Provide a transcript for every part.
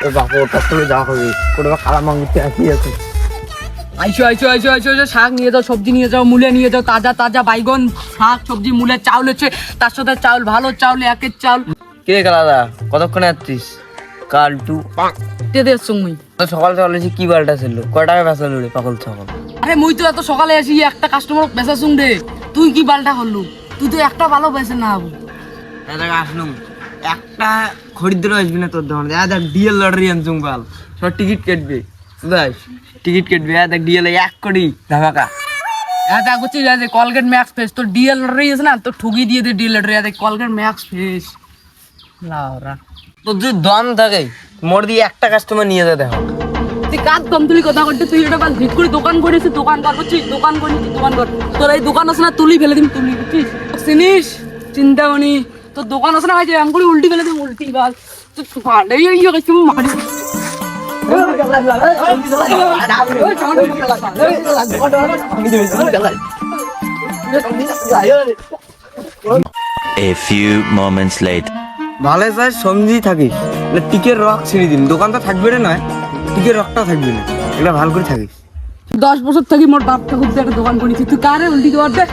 বাপু ওটা করে যাওয়া হবে কোনো কালা মাংস একই আছে। আইসো আইসো আইসো আইসো আইসো, শাক নিয়ে যাও, সবজি নিয়ে যাও, মূলে নিয়ে যাও, তাজা তাজা বাইগন, শাক সবজি, মূলের চাউল হচ্ছে, তার সাথে চাউল, ভালো চাউল, একের চাউল। কে দাদা কতক্ষণে আসছিস? কাল টু তেদের সঙ্গে সকাল সকাল এসে কি বালটা ছিল? কয় টাকা বেসাল রে পাগল ছাগল? আরে মুই তো এত সকালে আসি একটা কাস্টমার বেচা শুন রে, তুই কি বালটা হলু? তুই তো একটা ভালো বেচে না হবু। আসলুম একটা খরিদ্দার আসবি না তোর দোকানে। দেখ ডিএল লটারি আনছুম বাল, সব টিকিট কাটবে, বুঝাস টিকিট কাটবে। দেখ ডিএল 1 কোটি ধামাকা। দেখ বুঝছি যে কলগেট ম্যাক্স ফেস তোর ডিএল লটারি আছে না, তো ঠুকি দিয়ে দে ডিএল লটারি। দেখ কলগেট ম্যাক্স ফেস লাউরা, তোর যদি দম থাকে মোর দিয়ে একটা কাস্টমার নিয়ে যা। দেখো তুই কাজ কম তুলি কথা করতে, তুই এটা বাস ভিত করে দোকান করেছিস, দোকান কর বুঝছিস, দোকান করিস, দোকান কর। তোর এই দোকান আছে না, তুলি ফেলে দিম, তুলি বুঝছিস, চিনিস চিন্তামণি। তোর দোকান আছে না ভাই, আমি করে উল্টি ফেলে দিম, উল্টি বাস তুই ফাড়ে ইয়ে গেছিস মারি। A few moments later. ভালো স্যার সমঝি থাকিস, টিকের রক ছিঁড়ে দিন। দোকানটা থাকবে রে নয়, টিকের রকটা থাকবে না, এটা ভালো করে থাকিস। 10 বছর থাকি মোর বাপ ঠাকুর একটা দোকান করেছি, তুই কারে উল্টি দেওয়ার দে।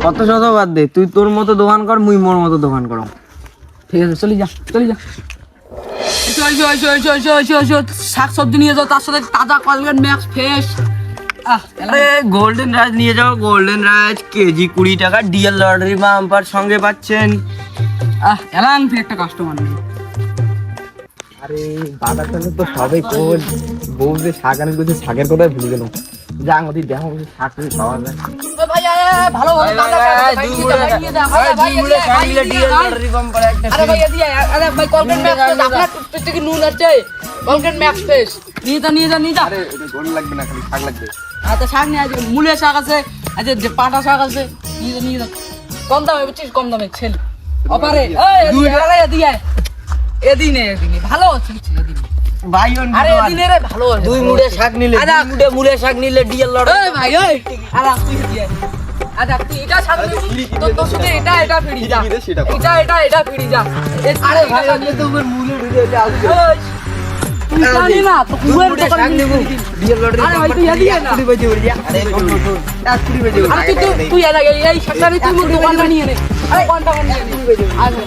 কত শত বাদ দে, তুই তোর মতো দোকান কর, মুই মোর মতো দোকান করো। ঠিক আছে চলে যা, চলে যা। শাক সবজি নিয়ে যাও, তার সাথে তাজা কলগেট ম্যাক্স ফ্রেশ। আরে গোল্ডেন রাইস নিয়ে যাও, গোল্ডেন রাইস কেজি 20 টাকা, ডিএল লটারি বাম্পার সঙ্গে পাচ্ছেন। এলাম তুই একটা কাস্টমার নেই। আরে বাজার টানে তো সবাই তোর বউ যে শাক আনে করছে, শাকের কথা ভুলে গেল। যা আমাদের দেখো শাক পাওয়া যায়। ভাই ভালো ভালো তাজা শাক নিয়ে যা, ভাই নিয়ে যা, ভাই নিয়ে ডিএল লটারি বাম্পার একটা। আরে ভাই এদিকে আরে ভাই কলগেট ম্যাক্স ফ্রেশ, আপনার টুথপেস্টে কি নুন আছে? কলগেট ম্যাক্স ফ্রেশ নিয়ে যা, নিয়ে যা, নিয়ে যা। আরে এটা গোল লাগবে না, খালি শাক লাগবে। আচ্ছা শাক নিয়ে আসবে, মূলের শাক আছে, আচ্ছা যে পাটা শাক আছে, নিয়ে যা, নিয়ে যা। কম দামে বুঝছিস, কম দামে ছেল অপারে। এদিনে ভালো আছে এদিনে ভাই আরে এদিনে রে ভালো আছে। দুই মুড়ে শাক নিলে, মুড়ে শাক নিলে ডিএল লটারি। এই ভাই এই আরে তুই দিয়ে আচ্ছা তুই এটা শাক নিবি তো, তোর সাথে এটা ফিরি যা, এটা ফিরি যা। আরে ভাই আমি তো ওর মূলে ঢুকে যাই, তুই জানি না তো কুয়ের দোকান নিব ডিএল লটারি। আরে ভাই তুই এদিকে না, 20 বাজে ওর যা। আরে 20 বাজে ওর। আরে তুই এই শাকটা তুই মোর দোকানটা নিয়ে নে, আরে দোকানটা নিয়ে নে।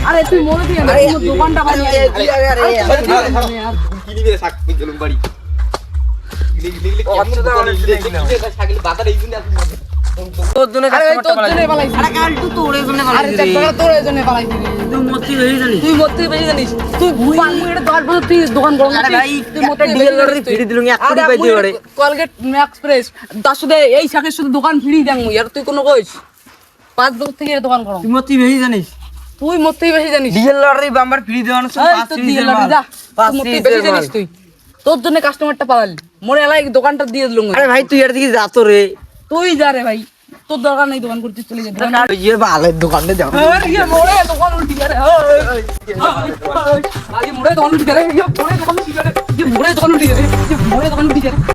আরে তুই মোরে দিয়ে না, মোর দোকানটা বানিয়ে নে। কি নিবে শাক গেলুম বাড়ি গিলি বাতার এই জন্য তোর জন্য আরে ওই তোর জন্য বানাইছি, আরে কাল টু তোর জন্য আরে তোর জন্য বানাইছি। তুই মতি হই জানিস। তুই মরতে বেশি জানিস, তুই পালমু এটা 10 বছর তুই দোকান করো না। আরে ভাই তুই একটা মরতে ডিএল লটারি ফ্রি দিলুম 1 কোটি পাইতে পারে। কলগেট ম্যাক্স ফ্রেশ তার সাথে এই শাকের সাথে দোকান ফ্রি দেন মুই। আর তুই কোনো কইস 5 বছর থেকে এই দোকান করো, তুই মতি হই জানিস। তুই মরতেই বেশি জানিস। ডিএল লটারি বাম্পার ফ্রি দেওয়ানো সব এই তো দিয়ে লাগি যা, তুই মরতেই বেশি জানিস। তুই তোর জন্য কাস্টমারটা পালালি, মোরে এলাই দোকানটা দিয়ে দিলুম। আরে ভাই তুই এর দিকে যা তো রে। তুই যা রে ভাই, তোর দরকার নেই দোকান করতে, চলে যা। ওই যে বালের দোকানে যাও। আরে ইয়ে মোরে দোকান উল্টি করে, আজ মোরে দোকান উল্টি করে, ইয়ে মোরে দোকান উল্টি করে, ইয়ে মোরে দোকান উল্টি করে, ইয়ে মোরে দোকান উল্টি করে।